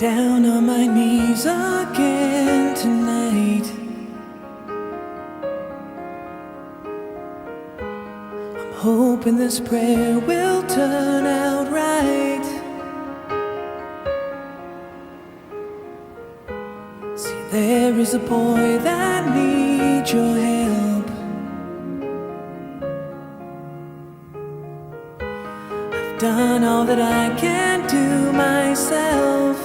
down on my knees again tonight. I'm hoping this prayer will turn out right. See, there is a boy that needs your help. I've done all that I can do myself.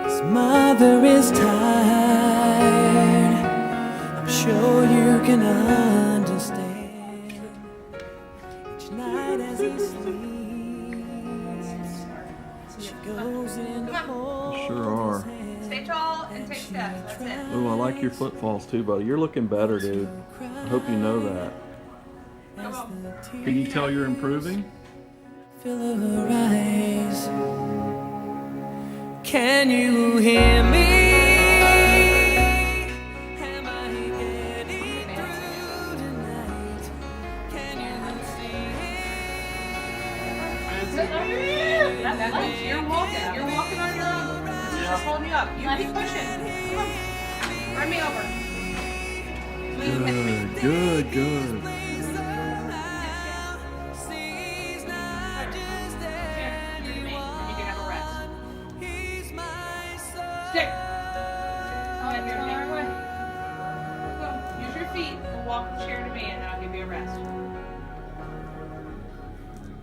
His mother is tired. I'm sure you can understand. Each night as he sleeps, she goes in to hold Sure are. his hand. Stay tall and take steps. That's it. Oh, I like your footfalls too, buddy. You're looking better, dude. I hope you know that. Come on. Can you tell you're improving? Fill her eyes. Can you hear me? Am I getting through tonight? Can you see You're walking. You're walking on your own. She's just holding you up. You keep pushing. Come on. Run me over. Good, good. Stick. Use your feet and walk the chair to me, and then I'll give you a rest.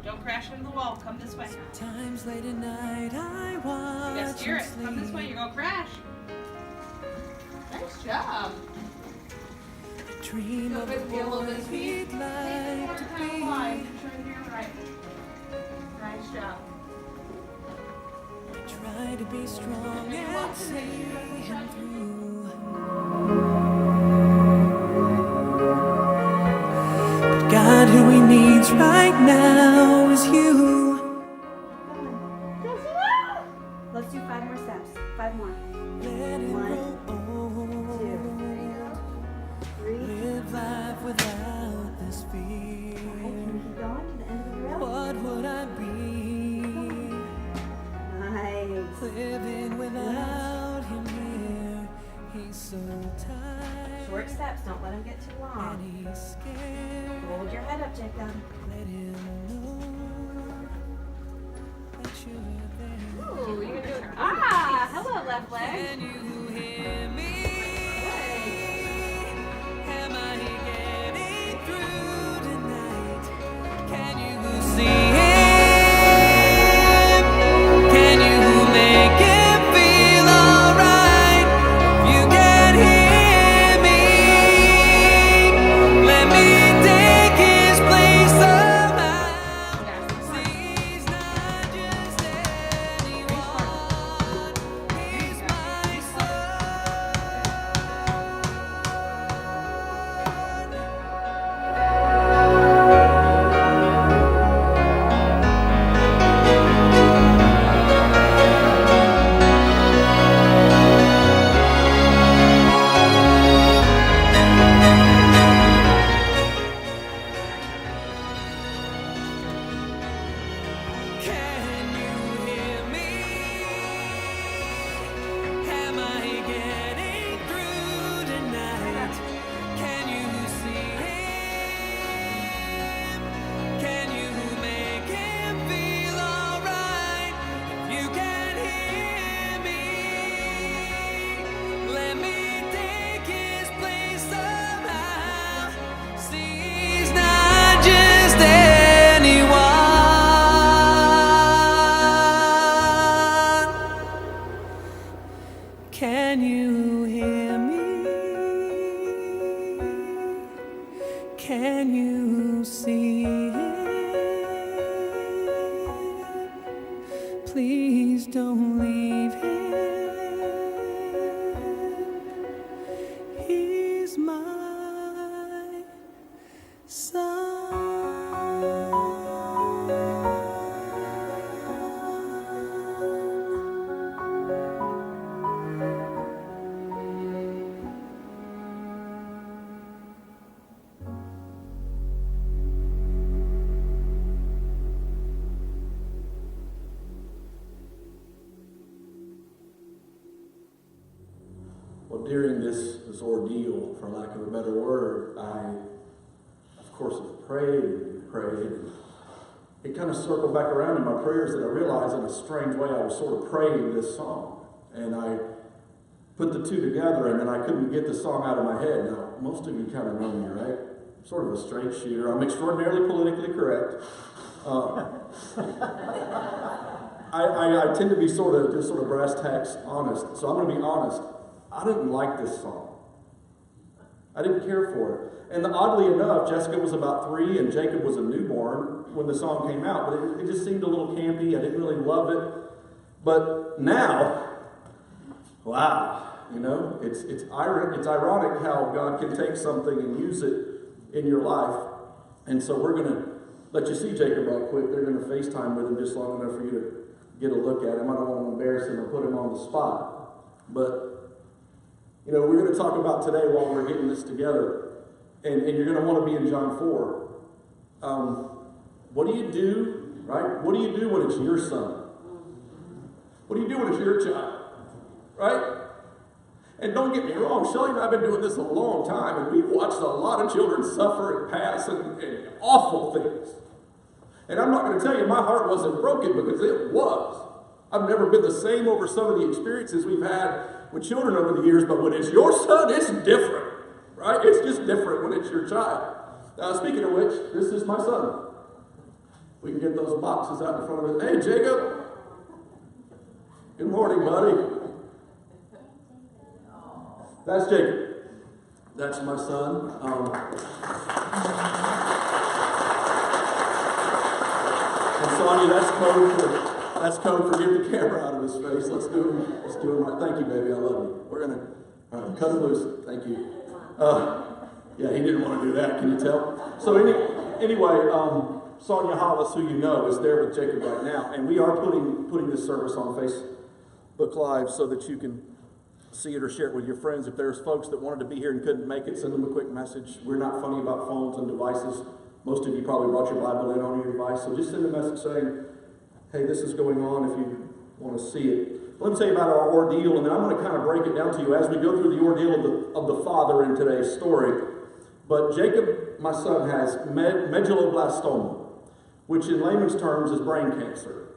Don't crash into the wall. Come this way. Times late at night I watch You gotta steer it. and Come this way. sleep. You're gonna crash. Nice job. Dream of a Be a little boy bit sweet. he'd like to be. Turn here right. Nice job. Try to be strong and see him through. But God, who he needs right now is you. Let's do 5 more steps. 5 more. Let him 1, grow old. 2, 3. Live life without this Can fear. you keep going to the end of the row? What would I be Nice. living without him here? He's so tired Short steps. Don't let them get too and long. he's scared. Hold your head up, Jacob. Let him know that you're there. Ooh, you're gonna turn. Ah, hello, left leg. Can you hear me? Am I getting through tonight? Can you see him? Can you make it feel alright? You can hear me. Let me take his place somehow. See, he's not just anyone. He's my soul. Well, during this ordeal, for lack of a better word, I, of course, have prayed and prayed. And it kind of circled back around in my prayers that I realized in a strange way I was sort of praying this song. And I put the two together, and then I couldn't get the song out of my head. Now, most of you kind of know me, right? I'm sort of a straight shooter. I'm extraordinarily politically correct. I tend to be sort of brass tacks honest. So I'm going to be honest. I didn't like this song. I didn't care for it. And oddly enough, Jessica was about 3 and Jacob was a newborn when the song came out. But it just seemed a little campy. I didn't really love it. But now, wow, you know, it's ironic how God can take something and use it in your life. And so we're going to let you see Jacob right quick. They're going to FaceTime with him just long enough for you to get a look at him. I don't want to embarrass him or put him on the spot. But, you know, we're going to talk about today while we're getting this together. And you're going to want to be in John 4. What do you do, right? What do you do when it's your son? What do you do when it's your child? Right? And don't get me wrong, Shelley and I have been doing this a long time, and we've watched a lot of children suffer and pass and awful things. And I'm not going to tell you my heart wasn't broken, because it was. I've never been the same over some of the experiences we've had with children over the years, but when it's your son, it's different. Right? It's just different when it's your child. Speaking of which, this is my son. We can get those boxes out in front of us. Hey, Jacob. Good morning, buddy. That's Jacob. That's my son. And Sonia, that's code for get the camera out of his face. Let's do it right. Thank you, baby. I love you. We're gonna cut him loose. Thank you. Yeah, he didn't want to do that. Can you tell? So anyway, Sonia Hollis, who you know, is there with Jacob right now, and we are putting this service on Facebook Live so that you can see it or share it with your friends. If there's folks that wanted to be here and couldn't make it, send them a quick message. We're not funny about phones and devices. Most of you probably brought your Bible in on your device, so just send a message saying, hey, this is going on if you want to see it. Let me tell you about our ordeal, and then I'm going to kind of break it down to you as we go through the ordeal of the father in today's story. But Jacob, my son, has medulloblastoma, which in layman's terms is brain cancer.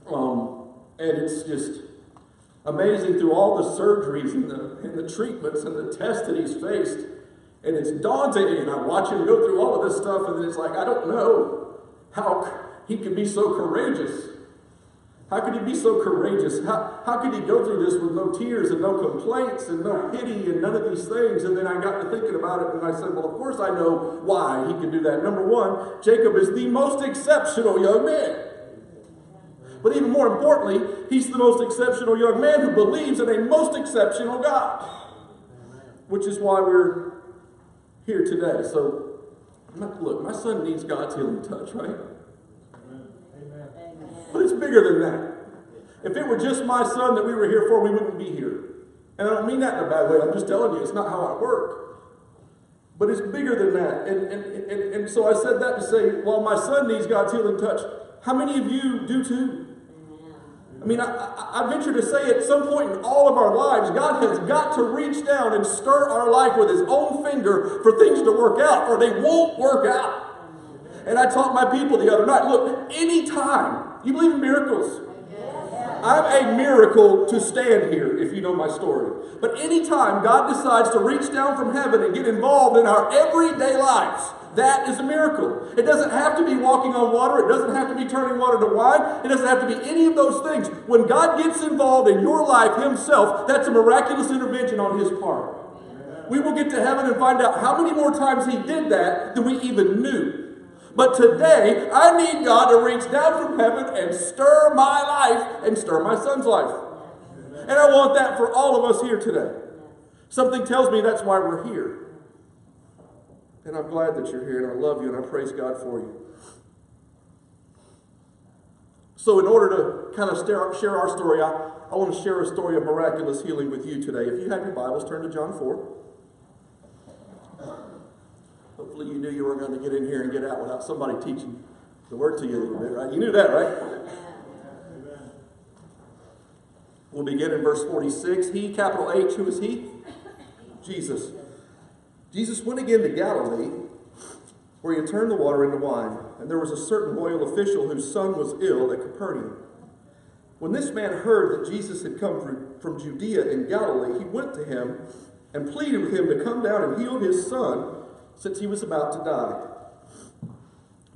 And it's just amazing through all the surgeries and the treatments and the tests that he's faced. And it's daunting, and I watch him go through all of this stuff, and then it's like, I don't know how he could be so courageous. How could he be so courageous? How could he go through this with no tears and no complaints and no pity and none of these things? And then I got to thinking about it, and I said, well, of course I know why he can do that. Number one, Jacob is the most exceptional young man. But even more importantly, he's the most exceptional young man who believes in a most exceptional God. Which is why we're here today. So, look, my son needs God's healing touch, right? But it's bigger than that. If it were just my son that we were here for, we wouldn't be here. And I don't mean that in a bad way. I'm just telling you, it's not how I work. But it's bigger than that. And so I said that to say, well, my son needs God's healing touch. How many of you do too? I mean, I venture to say at some point in all of our lives, God has got to reach down and stir our life with his own finger for things to work out, or they won't work out. And I taught my people the other night, look, anytime, you believe in miracles? I'm a miracle to stand here, if you know my story. But anytime God decides to reach down from heaven and get involved in our everyday lives, that is a miracle. It doesn't have to be walking on water. It doesn't have to be turning water to wine. It doesn't have to be any of those things. When God gets involved in your life himself, that's a miraculous intervention on his part. We will get to heaven and find out how many more times he did that than we even knew. But today, I need God to reach down from heaven and stir my life and stir my son's life. And I want that for all of us here today. Something tells me that's why we're here. And I'm glad that you're here, and I love you, and I praise God for you. So in order to kind of share our story, I want to share a story of miraculous healing with you today. If you have your Bibles, turn to John 4. Hopefully you knew you were going to get in here and get out without somebody teaching the word to you a little bit, right? You knew that, right? We'll begin in verse 46. He, capital H, who is he? Jesus went again to Galilee, where he had turned the water into wine, and there was a certain royal official whose son was ill at Capernaum. When this man heard that Jesus had come from Judea in Galilee, he went to him and pleaded with him to come down and heal his son, since he was about to die.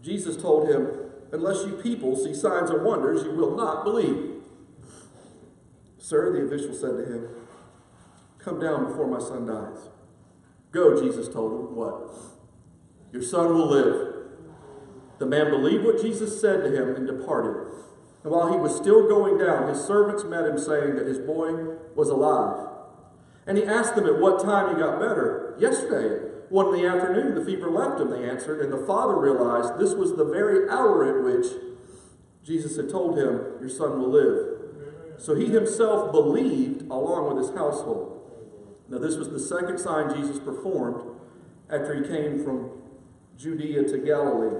Jesus told him, "Unless you people see signs and wonders, you will not believe." "Sir," the official said to him, "come down before my son dies." "Go," Jesus told him. What? "Your son will live." The man believed what Jesus said to him and departed. And while he was still going down, his servants met him, saying that his boy was alive. And he asked them at what time he got better. "Yesterday, at 1 in the afternoon, the fever left him," they answered. And the father realized this was the very hour at which Jesus had told him, "Your son will live." So he himself believed along with his household. Now this was the second sign Jesus performed after he came from Judea to Galilee.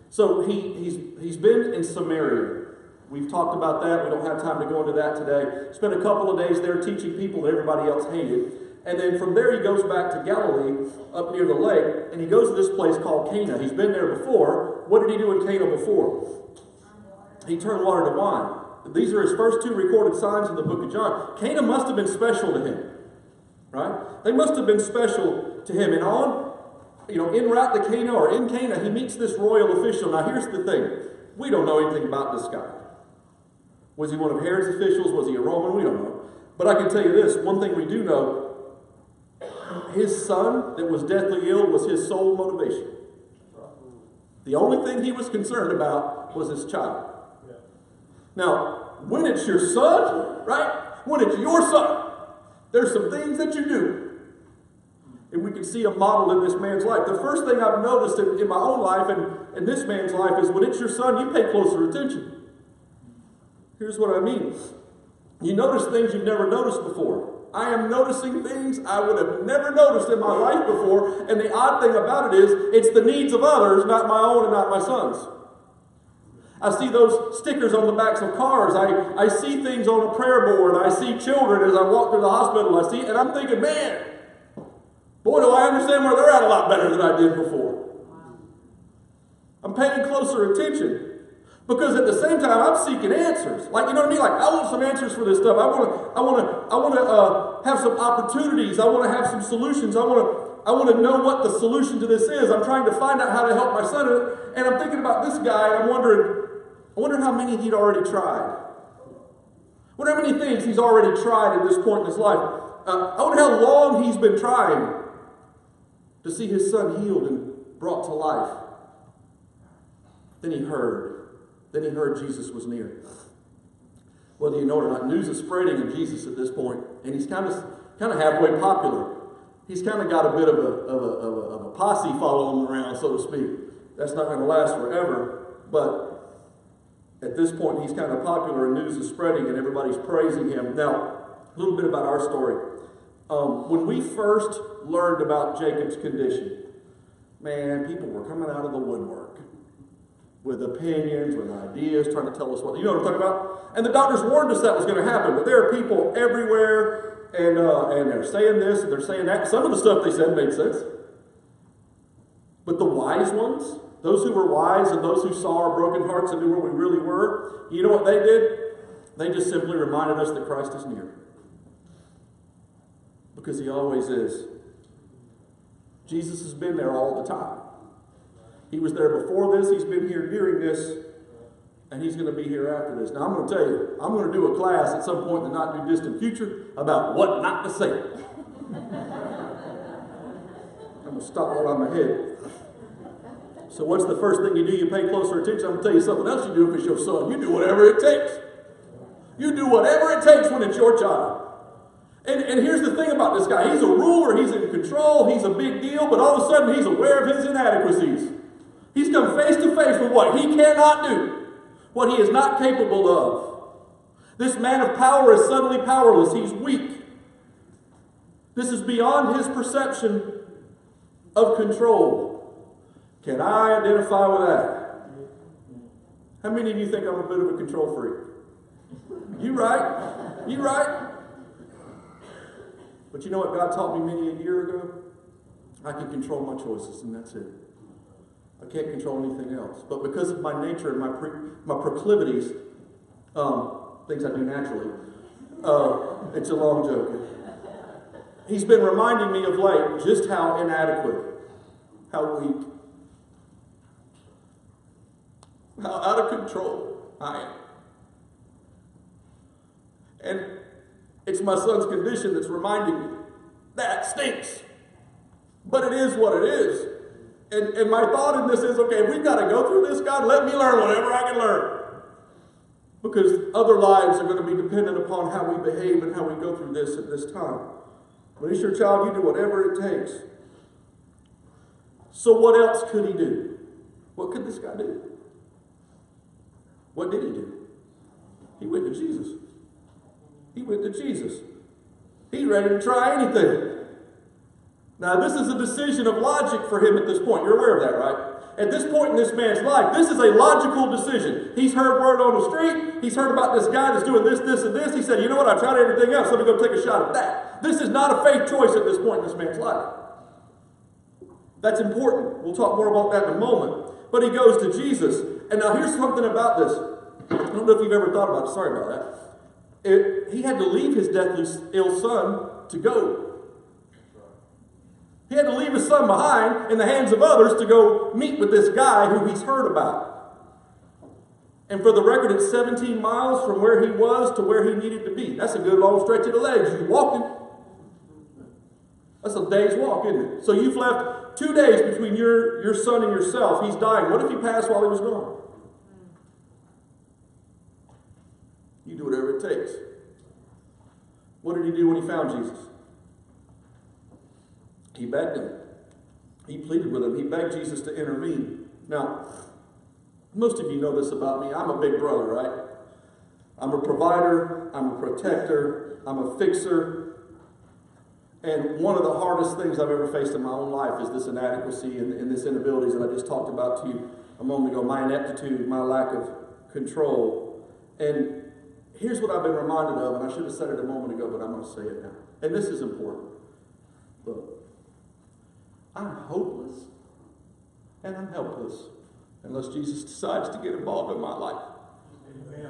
So he's been in Samaria. We've talked about that. We don't have time to go into that today. Spent a couple of days there teaching people that everybody else hated. And then from there he goes back to Galilee, up near the lake, and he goes to this place called Cana. He's been there before. What did he do in Cana before? He turned water to wine. These are his first two recorded signs in the book of John. Cana must have been special to him, right? They must have been special to him. And en route to Cana, or in Cana, he meets this royal official. Now here's the thing. We don't know anything about this guy. Was he one of Herod's officials? Was he a Roman? We don't know. But I can tell you this, one thing we do know, his son that was deathly ill was his sole motivation. The only thing he was concerned about was his child. Now, when it's your son, right? When it's your son, there's some things that you do. And we can see a model in this man's life. The first thing I've noticed in my own life and in this man's life is when it's your son, you pay closer attention. Here's what I mean. You notice things you've never noticed before. I am noticing things I would have never noticed in my life before. And the odd thing about it is, it's the needs of others, not my own and not my son's. I see those stickers on the backs of cars. I see things on a prayer board. I see children as I walk through the hospital. And I'm thinking, man, boy, do I understand where they're at a lot better than I did before. I'm paying closer attention. Because at the same time, I'm seeking answers. Like, you know what I mean? Like, I want some answers for this stuff. I want to have some opportunities. I want to have some solutions. I want to know what the solution to this is. I'm trying to find out how to help my son. And I'm thinking about this guy, and I wonder how many he'd already tried. I wonder how many things he's already tried at this point in his life. I wonder how long he's been trying to see his son healed and brought to life. Then he heard Jesus was near. Whether you know it or not, news is spreading of Jesus at this point, and he's kind of halfway popular. He's kind of got a bit of a posse following him around, so to speak. That's not going to last forever, but at this point he's kind of popular, and news is spreading, and everybody's praising him. Now, a little bit about our story. When we first learned about Jacob's condition, man, people were coming out of the woodwork with opinions, with ideas, trying to tell us what, you know what I'm talking about? And the doctors warned us that was going to happen, but there are people everywhere, and they're saying this, and they're saying that. Some of the stuff they said made sense. But the wise ones, those who were wise and those who saw our broken hearts and knew where we really were, you know what they did? They just simply reminded us that Christ is near. Because he always is. Jesus has been there all the time. He was there before this, he's been here during this, and he's going to be here after this. Now I'm going to tell you, I'm going to do a class at some point in the not too distant future about what not to say. I'm going to stop right on my head. So what's the first thing you do? You pay closer attention. I'm going to tell you something else you do if it's your son. You do whatever it takes. You do whatever it takes when it's your child. And here's the thing about this guy. He's a ruler. He's in control. He's a big deal. But all of a sudden, he's aware of his inadequacies. He's come face to face with what he cannot do, what he is not capable of. This man of power is suddenly powerless. He's weak. This is beyond his perception of control. Can I identify with that? How many of you think I'm a bit of a control freak? You right. You right. But you know what God taught me many a year ago? I can control my choices, and that's it. I can't control anything else. But because of my nature and my proclivities, things I do naturally, it's a long joke. He's been reminding me of late just how inadequate, how weak, how out of control I am. And it's my son's condition that's reminding me that stinks. But it is what it is. And my thought in this is, okay, we've got to go through this, God, let me learn whatever I can learn. Because other lives are going to be dependent upon how we behave and how we go through this at this time. When he's your child, you do whatever it takes. So what else could he do? What could this guy do? What did he do? He went to Jesus. He went to Jesus. He's ready to try anything. Now, this is a decision of logic for him at this point. You're aware of that, right? At this point in this man's life, this is a logical decision. He's heard word on the street. He's heard about this guy that's doing this, this, and this. He said, you know what? I've tried everything else. Let me go take a shot at that. This is not a faith choice at this point in this man's life. That's important. We'll talk more about that in a moment. But he goes to Jesus. And now here's something about this. I don't know if you've ever thought about it. Sorry about that. He had to leave his deathly ill son to go. He had to leave his son behind in the hands of others to go meet with this guy who he's heard about. And for the record, it's 17 miles from where he was to where he needed to be. That's a good long stretch of the legs. You're walking. That's a day's walk, isn't it? So you've left 2 days between your son and yourself. He's dying. What if he passed while he was gone? You do whatever it takes. What did he do when he found Jesus? He begged him. He pleaded with him. He begged Jesus to intervene. Now, most of you know this about me. I'm a big brother, right? I'm a provider. I'm a protector. I'm a fixer. And one of the hardest things I've ever faced in my own life is this inadequacy and this inabilities that I just talked about to you a moment ago. My ineptitude, my lack of control. And here's what I've been reminded of, and I should have said it a moment ago, but I'm going to say it now. And this is important. Look. I'm hopeless and I'm helpless unless Jesus decides to get involved in my life. Amen.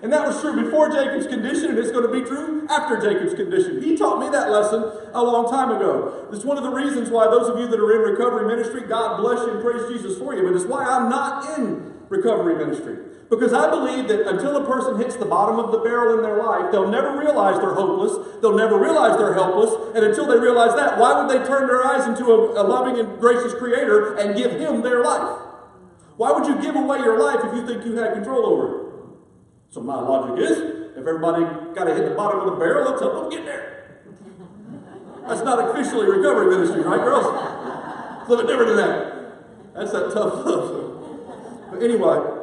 And that was true before Jacob's condition, and it's going to be true after Jacob's condition. He taught me that lesson a long time ago. It's one of the reasons why those of you that are in recovery ministry, God bless you and praise Jesus for you, but it's why I'm not in recovery ministry. Because I believe that until a person hits the bottom of the barrel in their life, they'll never realize they're hopeless. They'll never realize they're helpless. And until they realize that, why would they turn their eyes into a loving and gracious Creator and give Him their life? Why would you give away your life if you think you had control over it? So my logic is, if everybody got to hit the bottom of the barrel, let's help them get there. That's not officially recovery ministry, right, girls? It's a little bit different than that. That's that tough love. But anyway,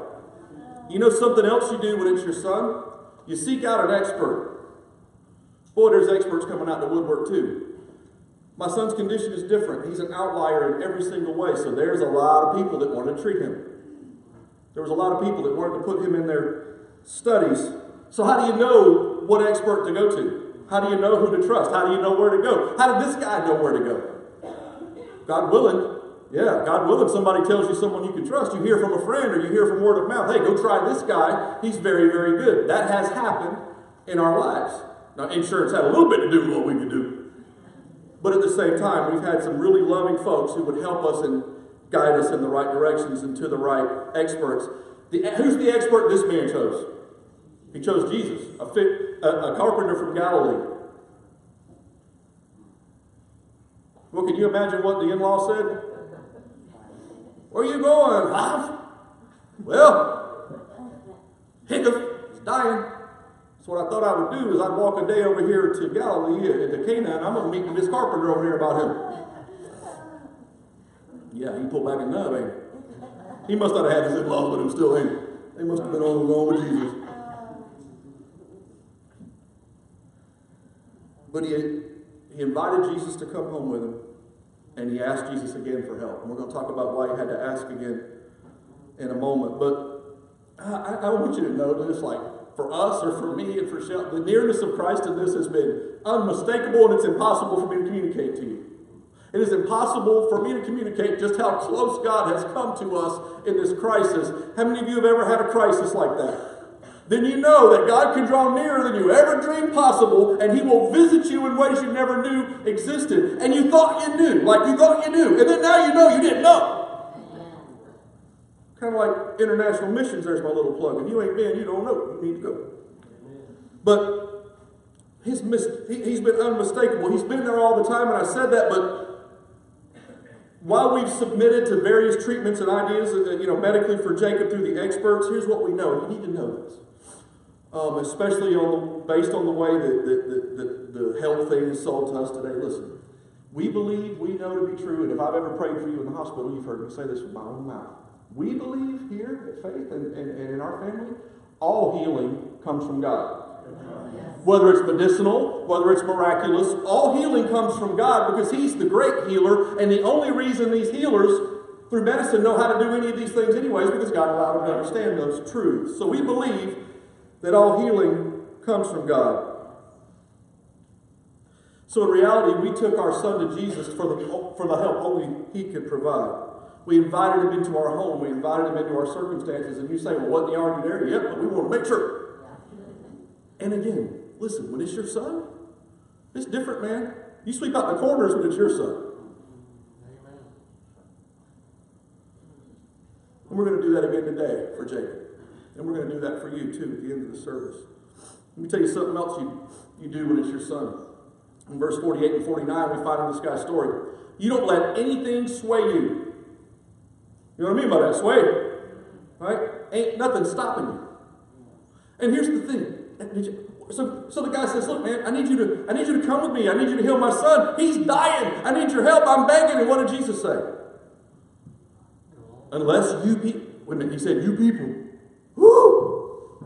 you know something else you do when it's your son? You seek out an expert. Boy, there's experts coming out in the woodwork too. My son's condition is different. He's an outlier in every single way. So there's a lot of people that want to treat him. There was a lot of people that wanted to put him in their studies. So how do you know what expert to go to? How do you know who to trust? How do you know where to go? How did this guy know where to go? God willing. Yeah, God willing, somebody tells you someone you can trust. You hear from a friend or you hear from word of mouth, hey, go try this guy. He's very, very good. That has happened in our lives. Now, insurance had a little bit to do with what we could do. But at the same time, we've had some really loving folks who would help us and guide us in the right directions and to the right experts. Who's the expert this man chose? He chose Jesus, a carpenter from Galilee. Well, can you imagine what the in-law said? Where are you going? Well, hiccup, it's dying. So what I thought I would do is I'd walk a day over here to Galilee, to Cana, and I'm going to meet with this carpenter over here about him. Yeah, he pulled back a nub, ain't he? He must not have had his in-laws with him still, ain't he? They must have been all along with Jesus. But he invited Jesus to come home with him. And he asked Jesus again for help. And we're going to talk about why he had to ask again in a moment. But I want you to know this, like for us or for me and for Shel, the nearness of Christ in this has been unmistakable and it's impossible for me to communicate to you. It is impossible for me to communicate just how close God has come to us in this crisis. How many of you have ever had a crisis like that? Then you know that God can draw nearer than you ever dreamed possible, and He will visit you in ways you never knew existed. And you thought you knew, like you thought you knew, and then now you know you didn't know. Kind of like international missions, there's my little plug. If you ain't been, you don't know. You need to go. But he's been unmistakable. He's been there all the time, and I said that, but while we've submitted to various treatments and ideas, medically for Jacob through the experts, here's what we know. You need to know this. Especially based on the way that the health thing is sold to us today. Listen, we believe, we know to be true, and if I've ever prayed for you in the hospital, you've heard me say this with my own mouth. We believe here at Faith and in our family, all healing comes from God. Whether it's medicinal, whether it's miraculous, all healing comes from God because He's the great healer, and the only reason these healers through medicine know how to do any of these things anyway is because God allowed them to understand those truths. So we believe that all healing comes from God. So in reality, we took our son to Jesus for the help only He could provide. We invited Him into our home. We invited Him into our circumstances. And you say, well, wasn't He already there? Yep, but we want to make sure. And again, listen, when it's your son, it's different, man. You sweep out the corners when it's your son. And we're going to do that again today for Jacob. And we're going to do that for you too at the end of the service. Let me tell you something else you do when it's your son. In verse 48 and 49, we find in this guy's story, you don't let anything sway you. You know what I mean by that? Sway. Right? Ain't nothing stopping you. And here's the thing. So the guy says, look, man, I need you to come with me. I need you to heal my son. He's dying. I need your help. I'm begging. And what did Jesus say? Unless you people. Wait a minute, He said, you people. Woo!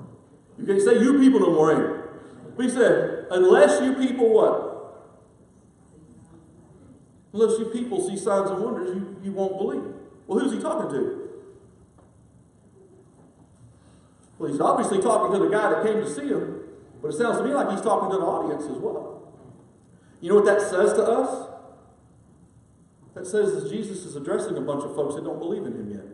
You can't say you people no more, ain't you? But He said, unless you people what? Unless you people see signs and wonders, you won't believe. Well, who's He talking to? Well, He's obviously talking to the guy that came to see Him, but it sounds to me like He's talking to the audience as well. You know what that says to us? That says that Jesus is addressing a bunch of folks that don't believe in Him yet.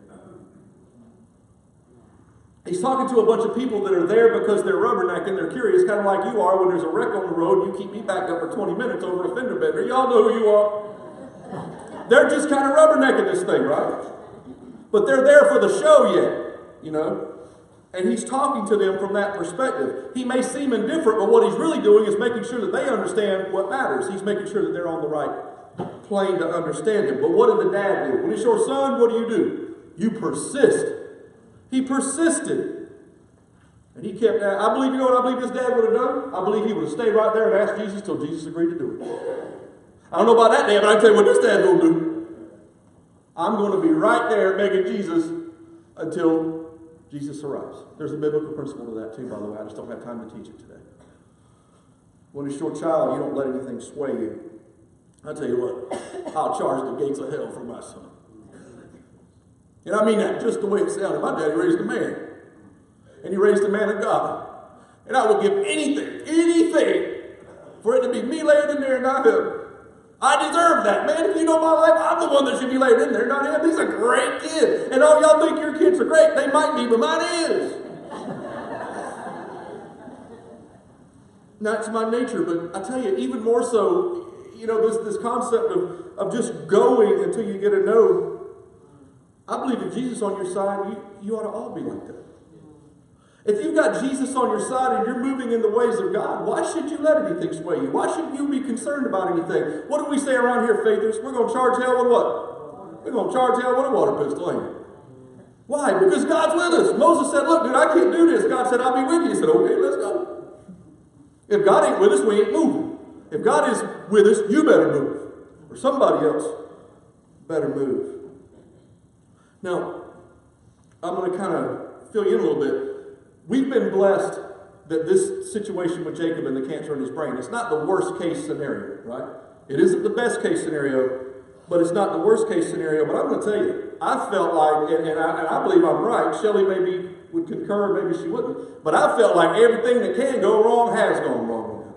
He's talking to a bunch of people that are there because they're rubbernecking, they're curious, kind of like you are when there's a wreck on the road, you keep me backed up for 20 minutes over a fender bender. Y'all know who you are. They're just kind of rubbernecking this thing, right? But they're there for the show yet, you know? And He's talking to them from that perspective. He may seem indifferent, but what He's really doing is making sure that they understand what matters. He's making sure that they're on the right plane to understand Him. But what did the dad do? When it's your son, what do? You persist. He persisted. And he kept, I believe, you know what I believe his dad would have done? I believe he would have stayed right there and asked Jesus till Jesus agreed to do it. I don't know about that dad, but I can tell you what this dad's going to do. I'm going to be right there begging Jesus until Jesus arrives. There's a biblical principle to that too, by the way. I just don't have time to teach it today. When it's your child, you don't let anything sway you. I tell you what, I'll charge the gates of hell for my son. And I mean that just the way it sounded. My daddy raised a man. And he raised a man of God. And I would give anything, for it to be me laid in there and not him. I deserve that, man. If you know my life, I'm the one that should be laid in there, not him. He's a great kid. And all y'all think your kids are great. They might be, but mine is. That's my nature, but I tell you, even more so, you know, this concept of just going until you get a no. I believe if Jesus on your side, you ought to all be like that. If you've got Jesus on your side and you're moving in the ways of God, why should you let anything sway you? Why shouldn't you be concerned about anything? What do we say around here, faithers? We're going to charge hell with what? We're going to charge hell with a water pistol, ain't we? Why? Because God's with us. Moses said, look, dude, I can't do this. God said, I'll be with you. He said, okay, let's go. If God ain't with us, we ain't moving. If God is with us, you better move. Or somebody else better move. Now, I'm going to kind of fill you in a little bit. We've been blessed that this situation with Jacob and the cancer in his brain, it's not the worst case scenario, right? It isn't the best case scenario, but it's not the worst case scenario. But I'm going to tell you, I felt like, and I believe I'm right, Shelley maybe would concur, maybe she wouldn't, but I felt like everything that can go wrong has gone wrong.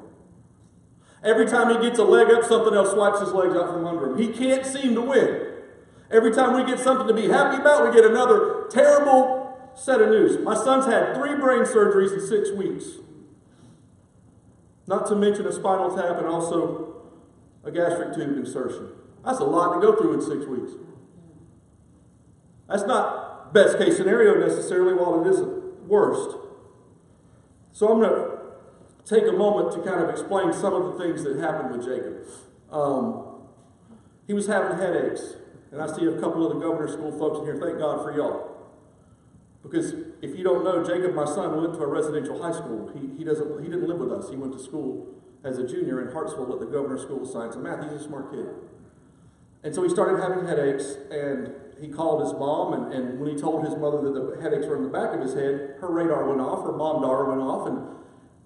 Every time he gets a leg up, something else swipes his legs out from under him. He can't seem to win. Every time we get something to be happy about, we get another terrible set of news. My son's had 3 brain surgeries in 6 weeks. Not to mention a spinal tap and also a gastric tube insertion. That's a lot to go through in 6 weeks. That's not best case scenario necessarily, while it isn't worst. So I'm going to take a moment to kind of explain some of the things that happened with Jacob. He was having headaches. And I see a couple of the governor's school folks in here. Thank God for y'all. Because if you don't know, Jacob, my son, went to a residential high school. He didn't live with us. He went to school as a junior in Hartsville at the Governor's School of Science and Math. He's a smart kid. And so he started having headaches, and he called his mom, and when he told his mother that the headaches were in the back of his head, her radar went off, her mom-dar went off,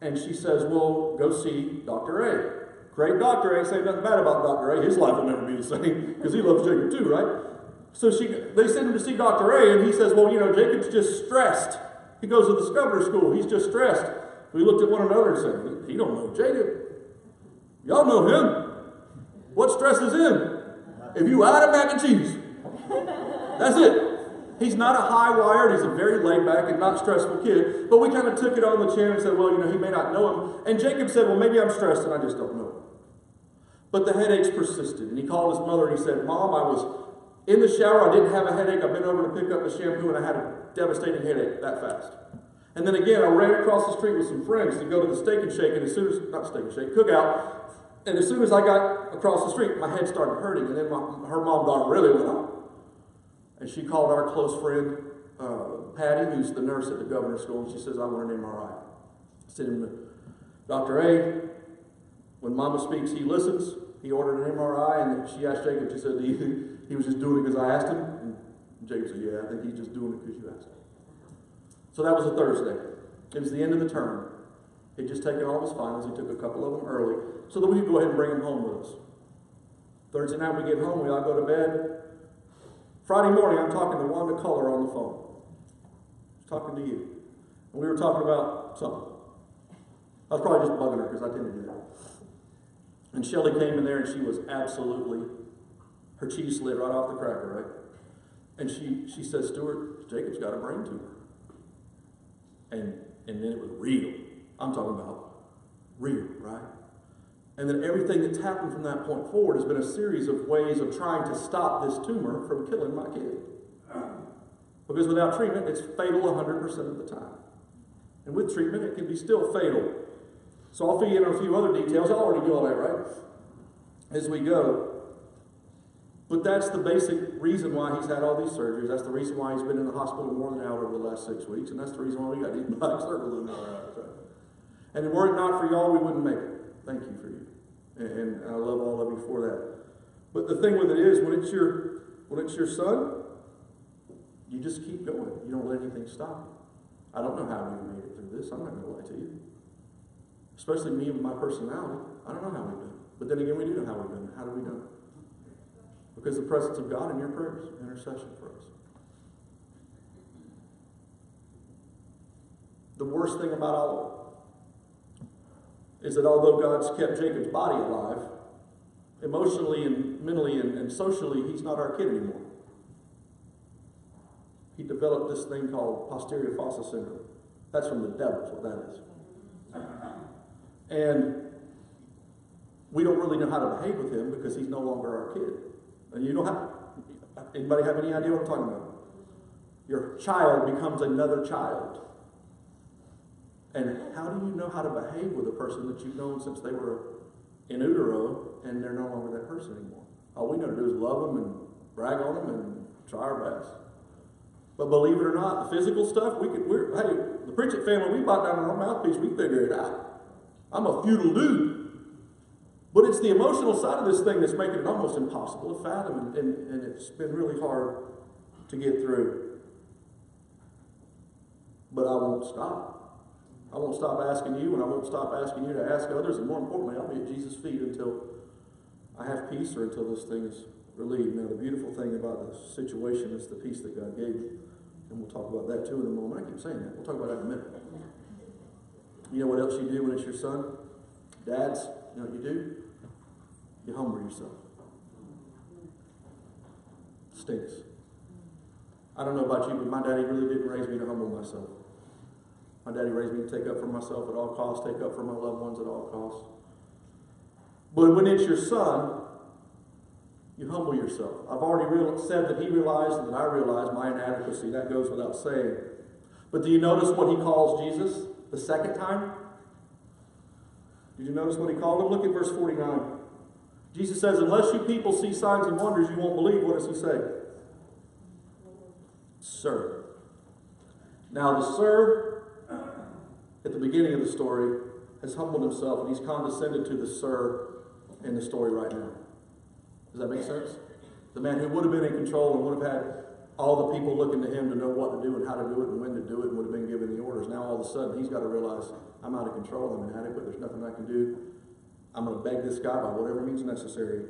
and she says, well, go see Dr. A. Great doctor, ain't saying nothing bad about Dr. A. His life will never be the same, because he loves Jacob too, right? So they send him to see Dr. A, and he says, well, Jacob's just stressed. He goes to the Governor's School, he's just stressed. We looked at one another and said, he don't know Jacob. Y'all know him. What stresses him? If you add a mac and cheese. That's it. He's not a high-wired, he's a very laid-back and not stressful kid. But we kind of took it on the chin and said, well, he may not know him. And Jacob said, well, maybe I'm stressed and I just don't know him. But the headaches persisted. And he called his mother and he said, Mom, I was in the shower, I didn't have a headache. I've been over to pick up the shampoo and I had a devastating headache that fast. And then again, I ran across the street with some friends to go to the Steak and Shake, and as soon as, not Steak and Shake, Cookout, and as soon as I got across the street, my head started hurting, and then her mom really went on. And she called our close friend, Patty, who's the nurse at the Governor's School, and she says, I want an MRI. I sent him to Dr. A. When Mama speaks, he listens. He ordered an MRI, and then she asked Jacob, she said, he was just doing it because I asked him. And Jacob said, yeah, I think he's just doing it because you asked him. So that was a Thursday. It was the end of the term. He'd just taken all of his finals. He took a couple of them early so that we could go ahead and bring him home with us. Thursday night we get home, we all go to bed. Friday morning, I'm talking to Wanda Culler on the phone. She's talking to you. And we were talking about something. I was probably just bugging her because I tend to do that. And Shelly came in there and she was absolutely, her cheese slid right off the cracker, right? And she said, Stuart, Jacob's got a brain tumor. And then it was real. I'm talking about real, right? And then everything that's happened from that point forward has been a series of ways of trying to stop this tumor from killing my kid. Because without treatment, it's fatal 100% of the time. And with treatment, it can be still fatal. So I'll fill you in on a few other details. I already knew all that, right? As we go. But that's the basic reason why he's had all these surgeries. That's the reason why he's been in the hospital more than an hour over the last 6 weeks. And that's the reason why we got these black circles in our eyes. Right? And were it not for y'all, we wouldn't make it. Thank you for you. And I love all of you for that. But the thing with it is, when it's your son, you just keep going. You don't let anything stop you. I don't know how we made it through this. I'm not going to lie to you. Especially me and my personality. I don't know how we've done it. But then again, we do know how we've done it. How do we know it? Because the presence of God in your prayers, intercession for us. The worst thing about all of it is that although God's kept Jacob's body alive, emotionally and mentally and socially, he's not our kid anymore. He developed this thing called posterior fossa syndrome. That's from the devil, is what that is. And we don't really know how to behave with him because he's no longer our kid. And you don't have, anybody have any idea what I'm talking about? Your child becomes another child. And how do you know how to behave with a person that you've known since they were in utero and they're no longer that person anymore? All we know to do is love them and brag on them and try our best. But believe it or not, the physical stuff, hey, the Pritchett family, we bought down on our mouthpiece, we figure it out. I'm a feudal dude. But it's the emotional side of this thing that's making it almost impossible to fathom, and it's been really hard to get through. But I won't stop. I won't stop asking you, and I won't stop asking you to ask others, and more importantly, I'll be at Jesus' feet until I have peace or until this thing is relieved. Now, the beautiful thing about the situation is the peace that God gave you, and we'll talk about that too in a moment. I keep saying that. We'll talk about that in a minute. You know what else you do when it's your son? Dads, You know what you do? You humble yourself. Stinks. I don't know about you, but my daddy really didn't raise me to humble myself. My daddy raised me to take up for myself at all costs, take up for my loved ones at all costs. But when it's your son, you humble yourself. I've already said that he realized and that I realized my inadequacy. That goes without saying. But do you notice what he calls Jesus the second time? Did you notice what he called him? Look at verse 49. Jesus says, unless you people see signs and wonders, you won't believe. What does he say? Sir. Now the sir, at the beginning of the story, has humbled himself and he's condescended to the sir in the story right now. Does that make sense? The man who would have been in control and would have had all the people looking to him to know what to do and how to do it and when to do it and would have been given the orders. Now all of a sudden he's got to realize, I'm out of control, I'm inadequate, there's nothing I can do. I'm going to beg this guy by whatever means necessary.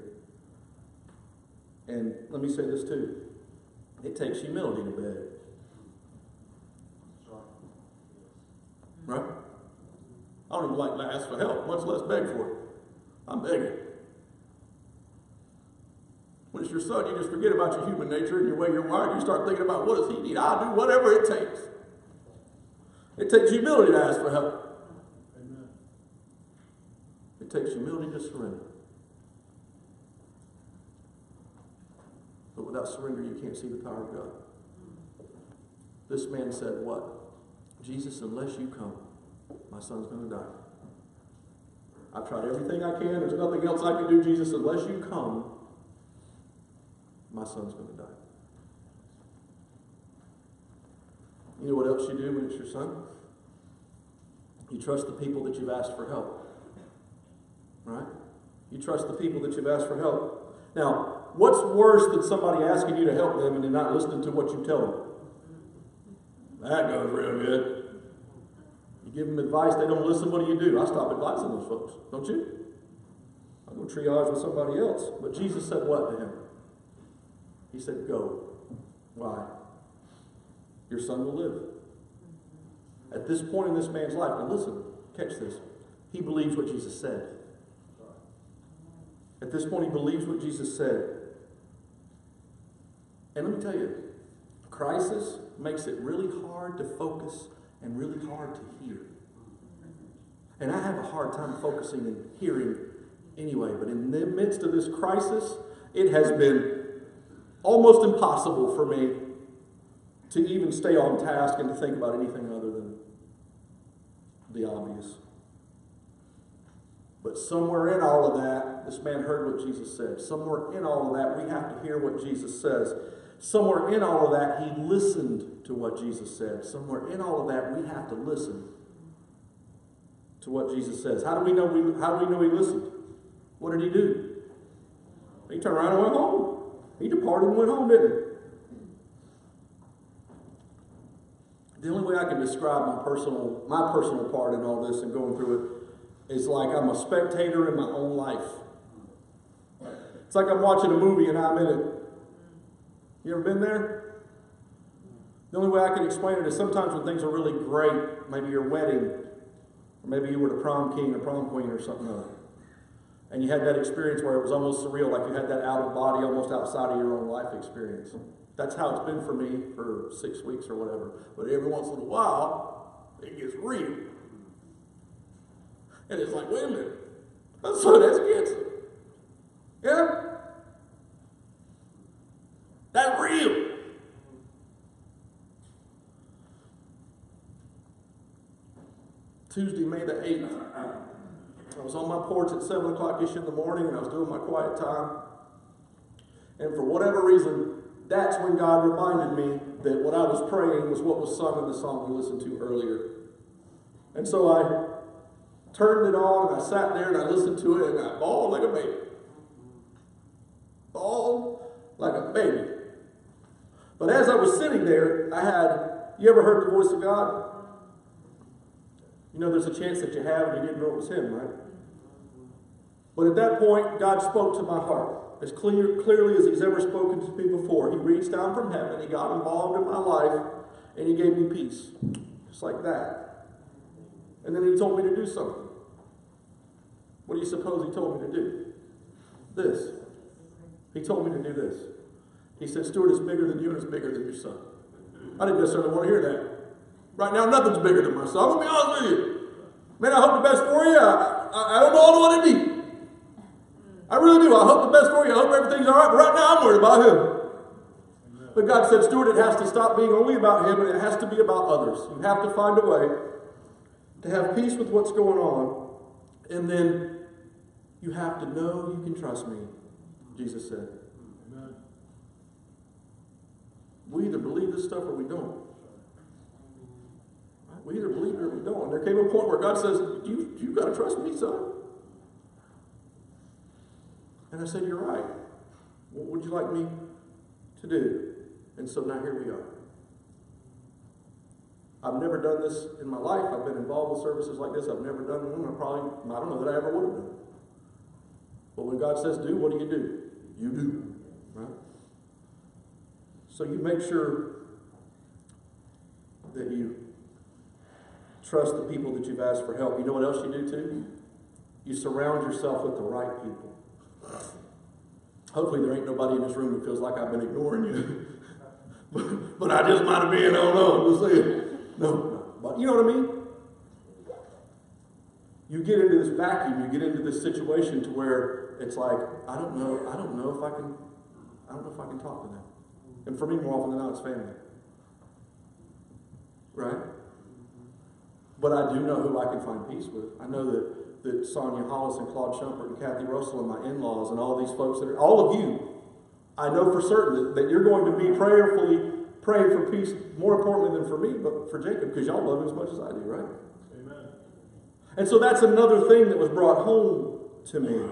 And let me say this too. It takes humility to beg. Right? I don't even like to ask for help, much less beg for it. I'm begging. When it's your son, you just forget about your human nature and your way you're wired. You start thinking about what does he need? I'll do whatever it takes. It takes humility to ask for help. Amen. It takes humility to surrender. But without surrender, you can't see the power of God. This man said what? Jesus, unless you come, my son's going to die. I've tried everything I can. There's nothing else I can do, Jesus. Unless you come, my son's going to die. You know what else you do when it's your son? You trust the people that you've asked for help. Right? You trust the people that you've asked for help. Now, what's worse than somebody asking you to help them and then not listening to what you tell them? That goes real good. You give them advice, they don't listen, what do? I stop advising those folks, don't you? I go triage with somebody else. But Jesus said what to him? He said, go. Why? Your son will live. At this point in this man's life, now listen, catch this. He believes what Jesus said. At this point, he believes what Jesus said. And let me tell you, crisis makes it really hard to focus and really hard to hear. And I have a hard time focusing and hearing anyway, but in the midst of this crisis, it has been almost impossible for me to even stay on task and to think about anything other than the obvious. But somewhere in all of that, this man heard what Jesus said. Somewhere in all of that, we have to hear what Jesus says. Somewhere in all of that, he listened to what Jesus said. Somewhere in all of that, we have to listen to what Jesus says. How do we know he listened? What did he do? He turned around and went home. He departed and went home, didn't he? The only way I can describe my personal part in all this and going through it is like I'm a spectator in my own life. It's like I'm watching a movie and I'm in it. You ever been there? The only way I can explain it is sometimes when things are really great, maybe your wedding, or maybe you were the prom king or prom queen or something like that. And you had that experience where it was almost surreal, like you had that out of body, almost outside of your own life experience. That's how it's been for me for 6 weeks or whatever. But every once in a while, it gets real. And it's like, wait a minute, so that's cancer. Yeah? That's real. Tuesday, May the 8th. I was on my porch at 7 o'clock-ish in the morning, and I was doing my quiet time. And for whatever reason, that's when God reminded me that what I was praying was what was sung in the song we listened to earlier. And so I turned it on, and I sat there, and I listened to it, and I bawled like a baby. Bawled like a baby. But as I was sitting there, you ever heard the voice of God? You know there's a chance that you have and you didn't know it was him, right? But at that point, God spoke to my heart as clearly as he's ever spoken to me before. He reached down from heaven, he got involved in my life, and he gave me peace. Just like that. And then he told me to do something. What do you suppose he told me to do? This. He told me to do this. He said, Stuart, it's bigger than you and it's bigger than your son. I didn't necessarily want to hear that. Right now, nothing's bigger than my son. I'm going to be honest with you. Man, I hope the best for you. I don't know all what it means. I really do. I hope the best for you. I hope everything's all right. But right now, I'm worried about him. But God said, Stuart, it has to stop being only about him, and it has to be about others. You have to find a way to have peace with what's going on, and then you have to know you can trust me, Jesus said. Amen. We either believe this stuff or we don't. We either believe it or we don't. And there came a point where God says, you got to trust me, son. And I said, you're right. What would you like me to do? And so now here we are. I've never done this in my life. I've been involved with services like this. I've never done one. I don't know that I ever would have done. But when God says do, what do? You do. Right? So you make sure that you trust the people that you've asked for help. You know what else you do too? You surround yourself with the right people. Hopefully there ain't nobody in this room that feels like I've been ignoring you. but I just might have been, I don't know. We'll see. No. But you know what I mean? You get into this vacuum, you get into this situation to where it's like, I don't know if I can talk to them. And for me, more often than not, it's family. Right? But I do know who I can find peace with. I know that Sonia Hollis and Claude Shumpert and Kathy Russell and my in-laws and all these folks that are, all of you, I know for certain that you're going to be prayerfully praying for peace, more importantly than for me, but for Jacob, because y'all love him as much as I do, right? Amen. And so that's another thing that was brought home to me.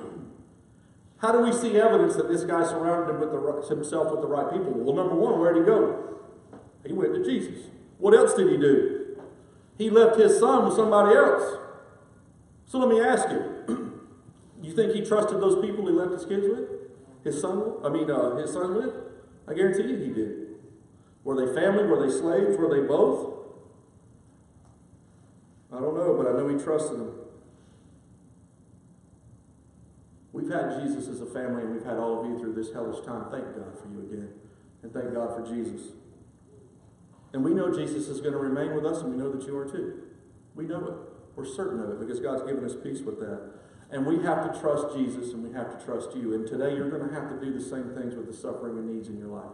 How do we see evidence that this guy surrounded himself with the right people? Well, number one, where did he go? He went to Jesus. What else did he do? He left his son with somebody else. So let me ask you, you think he trusted those people he left his kids with? His son with? I guarantee you he did. Were they family? Were they slaves? Were they both? I don't know, but I know he trusted them. We've had Jesus as a family, and we've had all of you through this hellish time. Thank God for you again. And thank God for Jesus. And we know Jesus is going to remain with us, and we know that you are too. We know it. We're certain of it because God's given us peace with that. And we have to trust Jesus, and we have to trust you. And today you're going to have to do the same things with the suffering and needs in your life.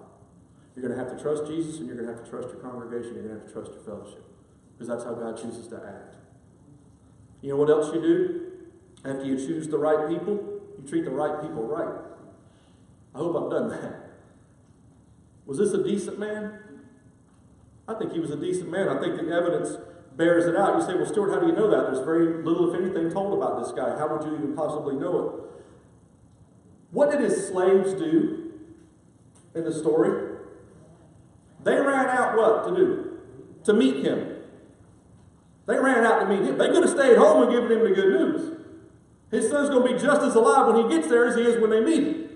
You're going to have to trust Jesus, and you're going to have to trust your congregation. You're going to have to trust your fellowship. Because that's how God chooses to act. You know what else you do? After you choose the right people, you treat the right people right. I hope I've done that. Was this a decent man? I think he was a decent man. I think the evidence bears it out. You say, well, Stuart, how do you know that? There's very little, if anything, told about this guy. How would you even possibly know it? What did his slaves do in the story? They ran out what to do? To meet him. They ran out to meet him. They could have stayed home and given him the good news. His son's going to be just as alive when he gets there as he is when they meet him.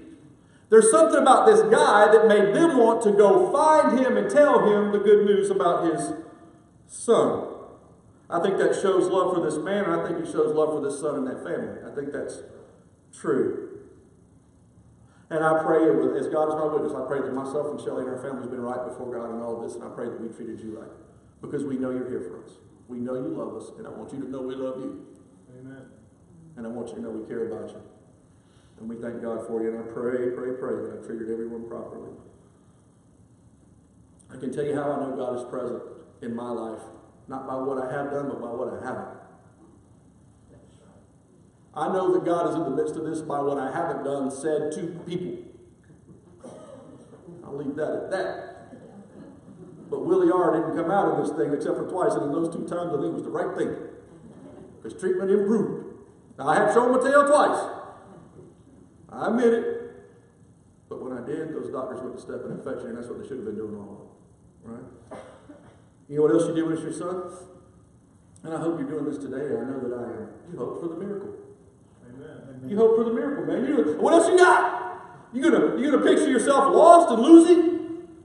There's something about this guy that made them want to go find him and tell him the good news about his son. I think that shows love for this man, and I think it shows love for this son and that family. I think that's true. And I pray, as God is my witness, I pray that myself and Shelley and our family has been right before God in all of this, and I pray that we treated you right. Because we know you're here for us. We know you love us, and I want you to know we love you. Amen. And I want you to know we care about you. And we thank God for you, and I pray that I've treated everyone properly. I can tell you how I know God is present in my life. Not by what I have done, but by what I haven't. I know that God is in the midst of this by what I haven't done, said to people. I'll leave that at that. But Willie R. didn't come out of this thing except for twice, and in those 2 times I think it was the right thing. His treatment improved. Now I have shown my tail twice. I admit it. But when I did, those doctors went to step in infection, and that's what they should have been doing all along. Right? You know what else you do when it's your son? And I hope you're doing this today, and I know that I am. You hope for the miracle. Amen. You hope for the miracle, man. What else you got? You gonna picture yourself lost and losing?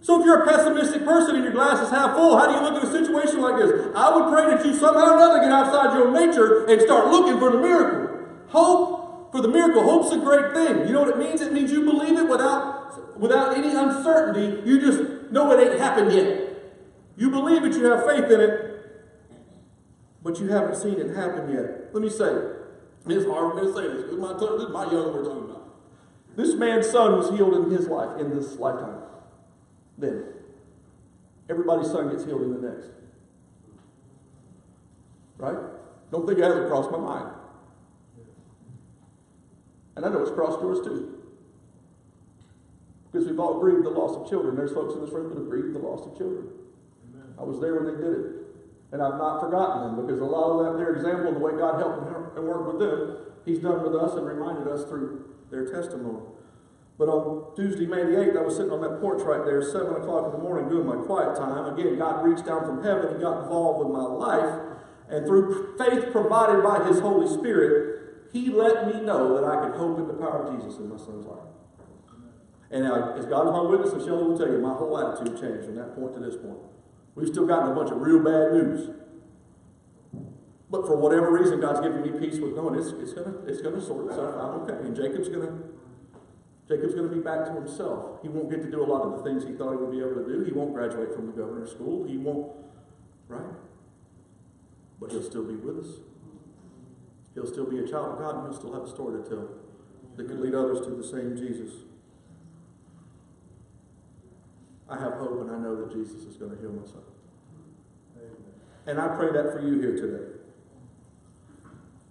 So if you're a pessimistic person and your glass is half full, how do you look at a situation like this? I would pray that you somehow or another get outside your nature and start looking for the miracle. Hope for the miracle. Hope's a great thing. You know what it means? It means you believe it without any uncertainty. You just know it ain't happened yet. You believe it, you have faith in it, but you haven't seen it happen yet. Let me say, it's hard for me to say this. This is my young we're talking about. This man's son was healed in his life, in this lifetime. Then. Everybody's son gets healed in the next. Right? Don't think it hasn't crossed my mind. And I know it's crossed yours too. Because we've all grieved the loss of children. There's folks in this room that have grieved the loss of children. Amen. I was there when they did it. And I've not forgotten them, because a lot of their example, the way God helped them and worked with them, He's done with us and reminded us through their testimony. But on Tuesday, May the 8th, I was sitting on that porch right there, 7 o'clock in the morning, doing my quiet time. Again, God reached down from heaven. He got involved with my life. And through faith provided by His Holy Spirit, He let me know that I could hope in the power of Jesus in my son's life. And as God is my witness, and Shelley will tell you, my whole attitude changed from that point to this point. We've still gotten a bunch of real bad news. But for whatever reason, God's given me peace with knowing it's gonna sort itself out okay. And Jacob's gonna be back to himself. He won't get to do a lot of the things he thought he would be able to do. He won't graduate from the governor's school. He won't, right? But he'll still be with us. He'll still be a child of God, and he'll still have a story to tell that can lead others to the same Jesus. I have hope, and I know that Jesus is going to heal my son. And I pray that for you here today.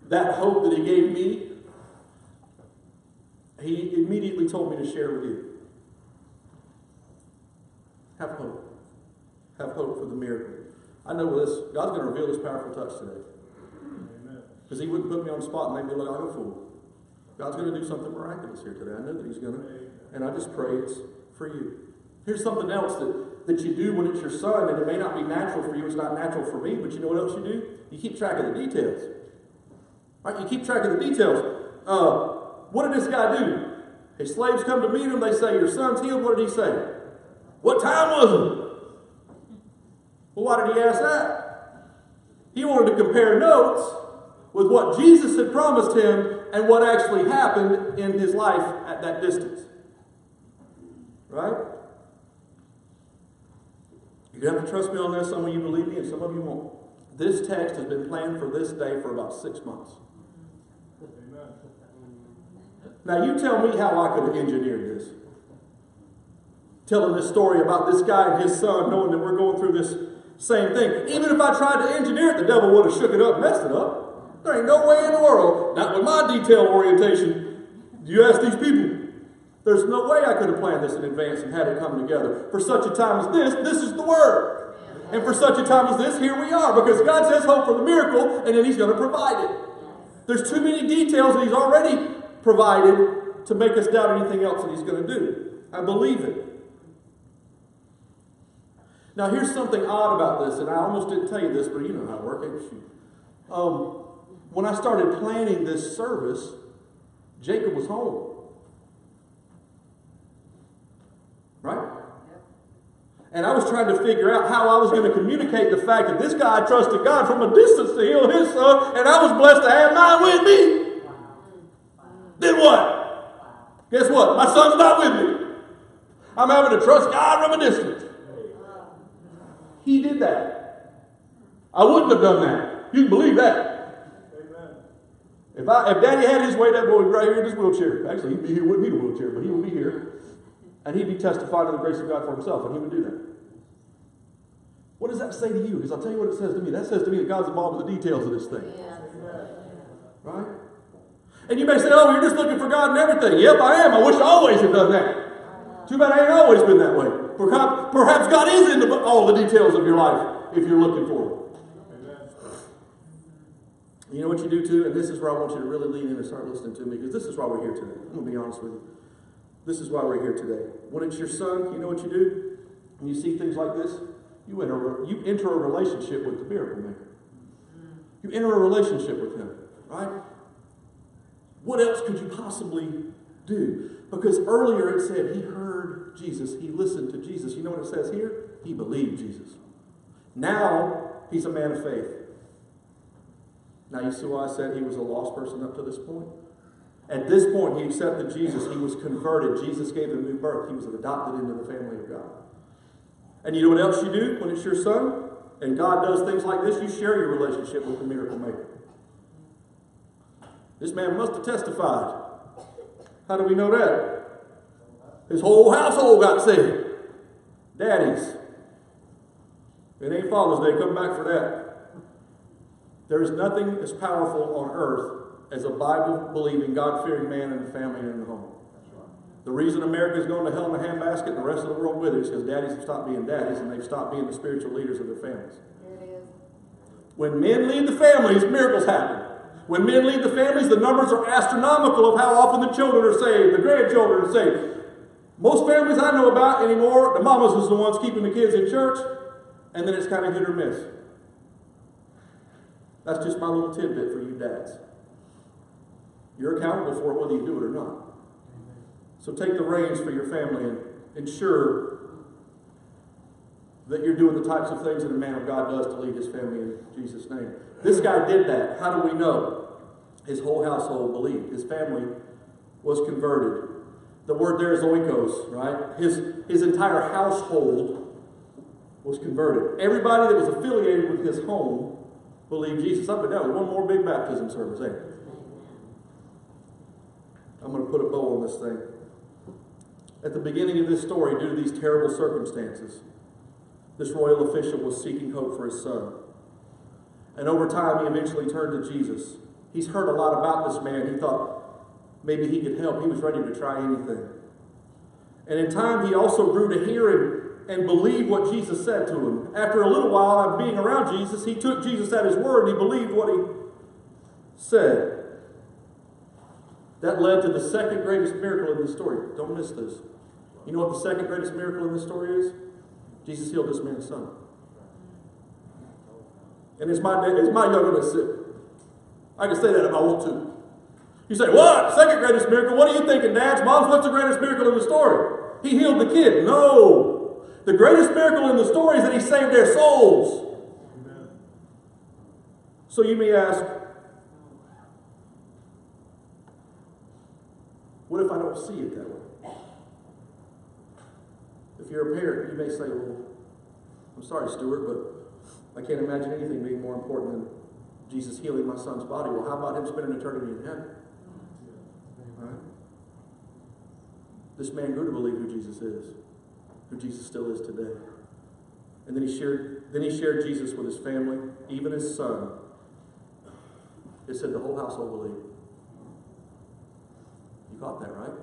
That hope that He gave me, He immediately told me to share with you. Have hope. Have hope for the miracle. I know this. God's going to reveal His powerful touch today. Because He wouldn't put me on the spot and make me look like a fool. God's going to do something miraculous here today. I know that He's going to. And I just pray it's for you. Here's something else that you do when it's your son, and it may not be natural for you. It's not natural for me, but you know what else you do? You keep track of the details. Right? You keep track of the details. What did this guy do? His slaves come to meet him. They say, your son's healed. What did he say? What time was it? Well, why did he ask that? He wanted to compare notes with what Jesus had promised him and what actually happened in his life at that distance. Right? You have to trust me on this. Some of you believe me and some of you won't. This text has been planned for this day for about 6 months. Amen. Now you tell me how I could have engineered this. Telling this story about this guy and his son, knowing that we're going through this same thing. Even if I tried to engineer it, the devil would have shook it up and messed it up. There ain't no way in the world, not with my detail orientation. You ask these people. There's no way I could have planned this in advance and had it come together. For such a time as this is the Word. And for such a time as this, here we are. Because God says hope for the miracle, and then He's going to provide it. There's too many details that He's already provided to make us doubt anything else that He's going to do. I believe it. Now here's something odd about this, and I almost didn't tell you this, but you know how it works, ain't you? When I started planning this service, Jacob was home. Right? And I was trying to figure out how I was going to communicate the fact that this guy trusted God from a distance to heal his son, and I was blessed to have mine with me. Then what? Guess what? My son's not with me. I'm having to trust God from a distance. He did that. I wouldn't have done that. You can believe that. If Daddy had his way, that boy would be right here in this wheelchair. Actually, he'd be here, wouldn't need a wheelchair, but he would be here. And he'd be testifying to the grace of God for himself, and he would do that. What does that say to you? Because I'll tell you what it says to me. That says to me that God's involved with the details of this thing. Right? And you may say, oh, you're just looking for God in everything. Yep, I am. I wish I always had done that. Too bad I ain't always been that way. Perhaps God is in all the details of your life if you're looking for Him. You know what you do too? And this is where I want you to really lean in and start listening to me, because this is why we're here today. I'm going to be honest with you. This is why we're here today. When it's your son, you know what you do? When you see things like this, you enter a relationship with the miracle maker. You enter a relationship with Him, right? What else could you possibly do? Because earlier it said he heard Jesus, he listened to Jesus. You know what it says here? He believed Jesus. Now he's a man of faith. Now you see why I said he was a lost person up to this point? At this point, he accepted Jesus. He was converted. Jesus gave him new birth. He was adopted into the family of God. And you know what else you do when it's your son? And God does things like this, you share your relationship with the miracle maker. This man must have testified. How do we know that? His whole household got saved. Daddies. It ain't Father's Day. Come back for that. There is nothing as powerful on earth as a Bible-believing, God-fearing man in the family and in the home. The reason America is going to hell in a handbasket and the rest of the world with it is because daddies have stopped being daddies and they've stopped being the spiritual leaders of their families. There it is. When men lead the families, miracles happen. When men lead the families, the numbers are astronomical of how often the children are saved, the grandchildren are saved. Most families I know about anymore, the mamas is the ones keeping the kids in church, and then it's kind of hit or miss. That's just my little tidbit for you dads. You're accountable for it whether you do it or not. So take the reins for your family and ensure that you're doing the types of things that a man of God does to lead his family in Jesus' name. This guy did that. How do we know? His whole household believed. His family was converted. The word there is oikos, right? His entire household was converted. Everybody that was affiliated with his home believed Jesus. Up and down. One more big baptism service, ain't it? I'm going to put a bow on this thing. At the beginning of this story, due to these terrible circumstances, this royal official was seeking hope for his son. And over time, he eventually turned to Jesus. He's heard a lot about this man. He thought maybe he could help. He was ready to try anything. And in time, he also grew to hear him and believe what Jesus said to him. After a little while of being around Jesus, he took Jesus at his word and he believed what he said. That led to the second greatest miracle in the story. Don't miss this. You know what the second greatest miracle in this story is? Jesus healed this man's son. And it's my younger than sick. I can say that if I want to. You say, what? Second greatest miracle? What are you thinking, dads, moms? What's the greatest miracle in the story? He healed the kid. No. The greatest miracle in the story is that he saved their souls. Amen. So you may ask, what if I don't see it that way? If you're a parent, you may say, well, I'm sorry, Stuart, but I can't imagine anything being more important than Jesus healing my son's body. Well, how about him spending eternity in heaven? Right? This man grew to believe who Jesus is, who Jesus still is today. And then he shared Jesus with his family, even his son. It said the whole household believed. You got that, right?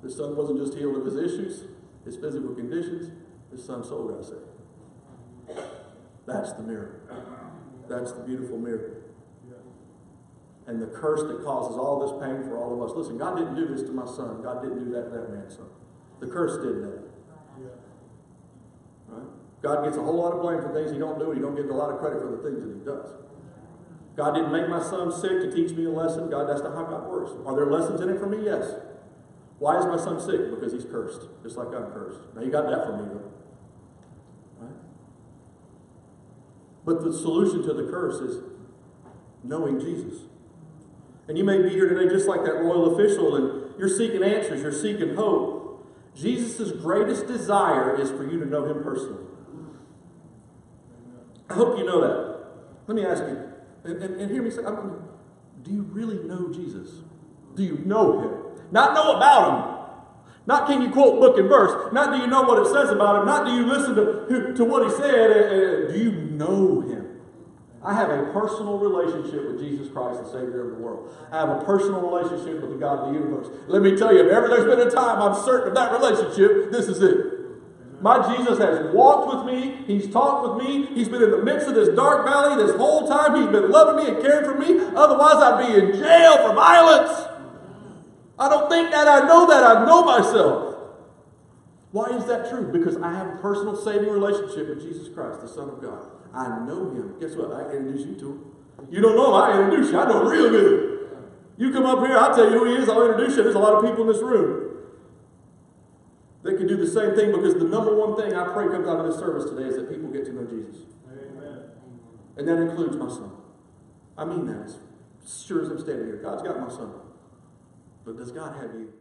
The son wasn't just healed of his issues, his physical conditions, his son's soul got saved. That's the miracle. That's the beautiful miracle. And the curse that causes all this pain for all of us. Listen, God didn't do this to my son. God didn't do that to that man's son. The curse did that. Right? God gets a whole lot of blame for things he don't do, and he don't get a lot of credit for the things that he does. God didn't make my son sick to teach me a lesson. God, that's not how God works. Are there lessons in it for me? Yes. Why is my son sick? Because he's cursed, just like I'm cursed. Now you got that from me, though. Right? But the solution to the curse is knowing Jesus. And you may be here today just like that royal official, and you're seeking answers, you're seeking hope. Jesus' greatest desire is for you to know him personally. I hope you know that. Let me ask you, and hear me say, do you really know Jesus? Do you know him? Not know about him. Not can you quote book and verse. Not do you know what it says about him. Not do you listen to what he said. Do you know him? I have a personal relationship with Jesus Christ, the Savior of the world. I have a personal relationship with the God of the universe. Let me tell you, if ever there's been a time I'm certain of that relationship, this is it. My Jesus has walked with me. He's talked with me. He's been in the midst of this dark valley this whole time. He's been loving me and caring for me. Otherwise, I'd be in jail for violence. I don't think that. I know that. I know myself. Why is that true? Because I have a personal saving relationship with Jesus Christ, the Son of God. I know him. Guess what? I can introduce you to him. You don't know him. I introduce you. I know him real good. You come up here, I'll tell you who he is. I'll introduce you. There's a lot of people in this room that can do the same thing, because the number one thing I pray comes out of this service today is that people get to know Jesus. Amen. And that includes my son. I mean that as sure as I'm standing here. God's got my son. But does God have you?